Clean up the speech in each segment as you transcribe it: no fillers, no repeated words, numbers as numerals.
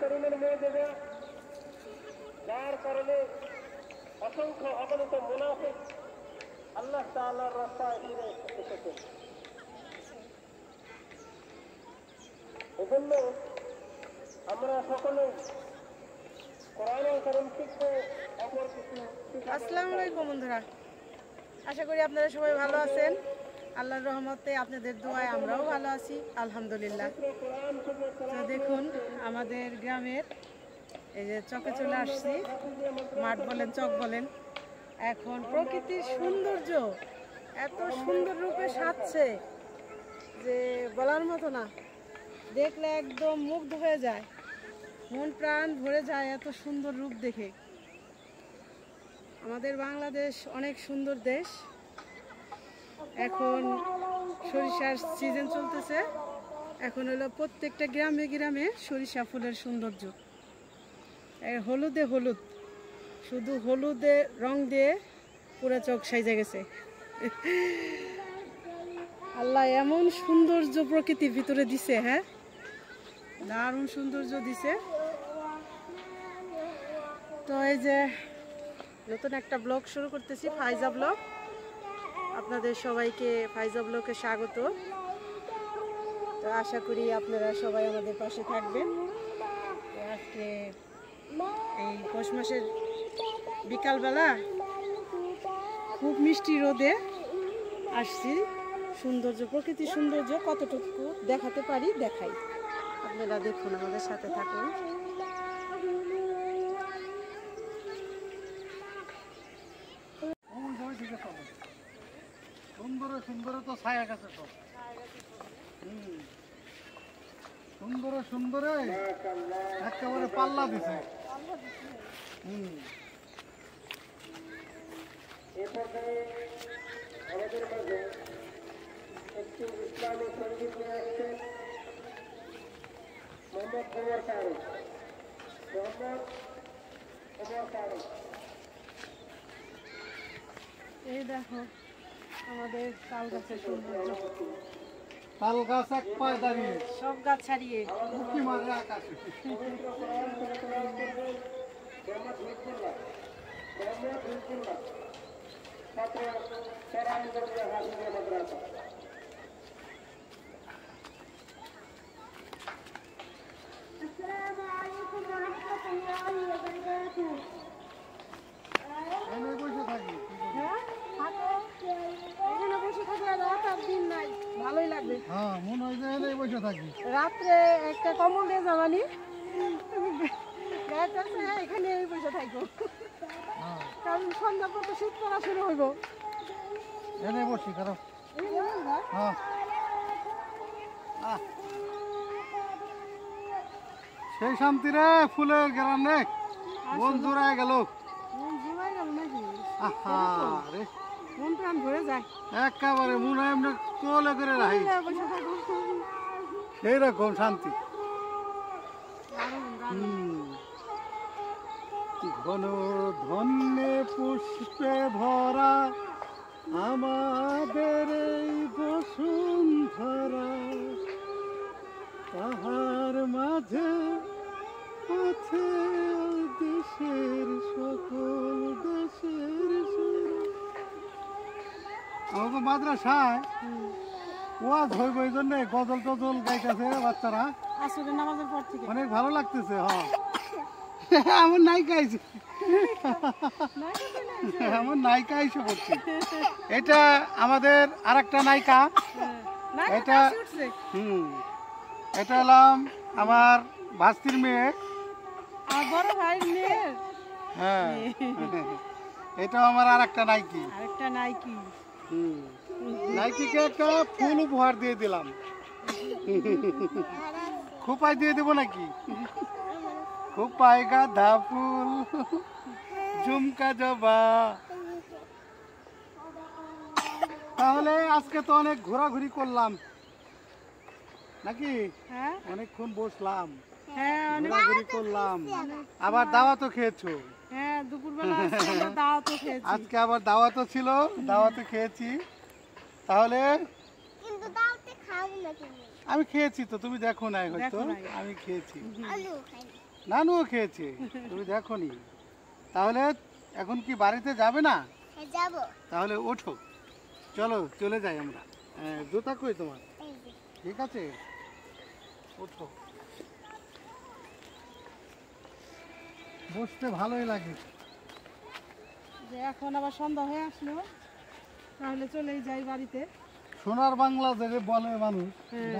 করিমের মুজিবে যার কারণে অসংখ্য অগণিত মুনাফিক আল্লাহ তাআলার রাস্তায় ফিরে এসেছে। এজন্য আমরা সকলেই কোরআনুল কারীম শিখতে অপর কিছু। আসসালামু আলাইকুম বন্ধুরা, আশা করি আপনারা সবাই ভালো আছেন। আল্লাহর রহমতে আপনাদের দোয়ায় আমরাও ভালো আছি, আলহামদুলিল্লাহ। তো দেখুন আমাদের গ্রামের এই যে চকে চলে আসছি, মাঠ বলেন চক বলেন। এখন প্রকৃতির সৌন্দর্য এত সুন্দর রূপে সাজছে যে বলার মতো না, দেখলে একদম মুগ্ধ হয়ে যায়, মন প্রাণ ভরে যায় এত সুন্দর রূপ দেখে। আমাদের বাংলাদেশ অনেক সুন্দর দেশ। এখন সরিষার সিজন চলতেছে, এখন হলো প্রত্যেকটা গ্রামে গ্রামে সরিষা ফুলের সৌন্দর্য। হলুদে হলুদ, শুধু হলুদে রং দিয়ে পুরো চোখ সাইজে গেছে। আল্লাহ এমন সৌন্দর্য প্রকৃতির ভিতরে দিছে, হ্যাঁ দারুণ সৌন্দর্য দিছে। তো এই যে নতুন একটা ব্লগ শুরু করতেছি, ফাইজা ব্লগ। আপনাদের সবাইকে ফাইজা ব্লগে স্বাগত। তো আশা করি আপনারা সবাই আমাদের পাশে থাকবেন। আজকে এই পৌষ মাসের বিকালবেলা খুব মিষ্টি রোদে আসছি, সৌন্দর্য প্রকৃতির সৌন্দর্য কতটুকু দেখাতে পারি দেখাই। আপনারা দেখুন, আমাদের সাথে থাকুন। সুন্দর সুন্দর তো ছায়া গেছে তো, সুন্দর সুন্দর একেবারে পাল্লা দিছে। আমাদের মাঝে একটি ইসলামী সঙ্গীত নিয়ে আসছেন মোহাম্মদ ওমর ফারুক। এই দেখো আমাদের তাল গাছের সৌন্দর্য, তাল গাছ এক পায়ে দাঁড়িয়ে, সব গাছ ছাড়িয়ে উঁকি মারে আকাশে। ভালোই লাগবে। হ্যাঁ মনে হয় যে বসে থাকি। রাত্রে একটা কম্বল দিয়ে জামানি এখানে বসে থাকবো, কারণ সন্ধ্যা পর তো শীত পড়া শুরু হইব। এনে বসি কারো। হ্যাঁ সেই শান্তি রে, ফুলের গ্রাম রে, মন জোড়ায় গেল। মন জোড়ায় গেল নাকি? আহা রে, মন প্রাণ ভরে যায় একেবারে মনে হয় এমনি কোলে করে রাখি, বসে থাকবো। সেইরকম শান্তি। ঘন ধন্যে পুষ্পে ভরা আমাদের এই বসুন্ধরা, তাহার মাঝে আছে দেশের সকল দেশের সেরা। আমাকে মাদ্রাসায় ওয়াজ হইব, এই জন্য গজল টজল গাইতেছে বাচ্চারা আসরের নামাজের পর থেকে। অনেক ভালো লাগতেছে। হ্যাঁ আমার নায়িকা আইছে, আমার নায়িকা এসে পড়ছে। এটা আমাদের আর একটা নায়িকা, এটা এটা হলাম আমার ভাস্তির মেয়ে, বড় ভাই মেয়ে। হ্যাঁ এটা আমার আর একটা নায়িকি। আরেকটা নায়িকি, নায়িকিকে একটা ফুল উপহার দিয়ে দিলাম। খোপায় দিয়ে দেবো নাকি? খোপায় গাঁদা ফুল ঝুমকা জবা। তাহলে আজকে তো অনেক ঘোরাঘুরি করলাম নাকি? হ্যাঁ অনেকক্ষণ বসলাম, হ্যাঁ ঘোরাঘুরি করলাম, আবার দাওয়াতও খেয়েছো। হ্যাঁ দুপুরবেলা দাওয়াতও খেয়েছি। আজকে আবার দাওয়াতও ছিল, দাওয়াতও খেয়েছি। তাহলে আমি খেয়েছি তো, তুমি দেখো নাই হয়তো, আমি খেয়েছি। নানুও খেয়েছে, তুমি দেখোনি। তাহলে এখন কি বাড়িতে যাবে না? যাব। তাহলে ওঠো, চলো চলে যাই আমরা। জুতা কই তোমার? ঠিক আছে, ওঠো। বসতে ভালোই লাগে। যে এখন আবার সন্ধ্যা হয়ে আসলো, তাহলে চলেই যাই বাড়িতে। সোনার বাংলা যে বলে মানুষ,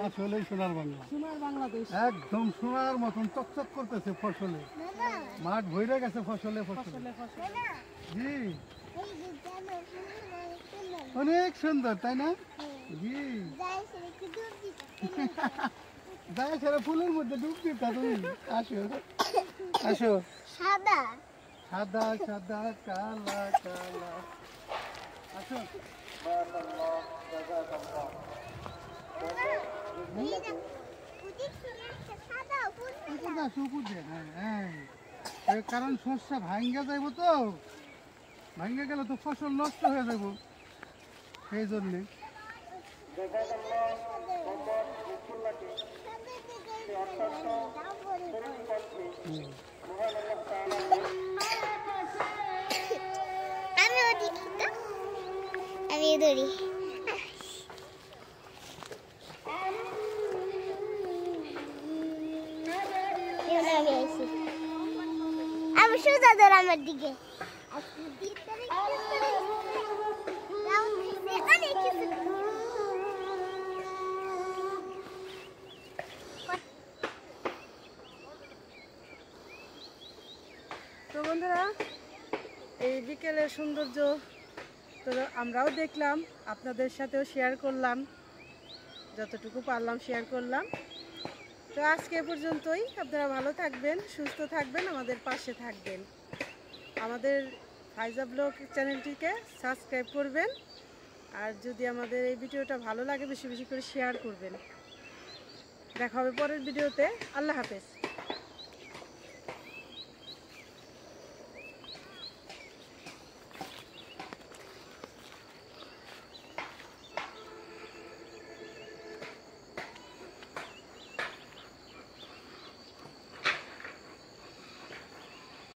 আসলেই সোনার বাংলা। সোনার বাংলাদেশ, একদম সোনার মতন চকচক করতেছে ফসলে, মাঠ ভরে গেছে ফসলে ফসলে। জি, অনেক সুন্দর তাই না? জি, যাই সেরা ফুলের মধ্যে ডুব দিতা তুমি। আসো আসো। সাদা সাদা সাদা কালা কালা। আসো। কারণ শস্য ভাঙ্গা যাইব, তো ভাঙ্গা গেলে তো ফসল নষ্ট হয়ে যাব, সেই জন্যে। আমি ধরি। আমি সোজা ধর আমার দিকে। তো বন্ধুরা, এই বিকেলের সৌন্দর্য তো আমরাও দেখলাম, আপনাদের সাথেও শেয়ার করলাম, যতটুকু পারলাম শেয়ার করলাম। তো আজকে এ পর্যন্তই। আপনারা ভালো থাকবেন, সুস্থ থাকবেন, আমাদের পাশে থাকবেন। আমাদের ফাইজা ব্লগ চ্যানেলটিকে সাবস্ক্রাইব করবেন, আর যদি আমাদের এই ভিডিওটা ভালো লাগে বেশি বেশি করে শেয়ার করবেন। দেখা হবে পরের ভিডিওতে। আল্লাহ হাফেজ।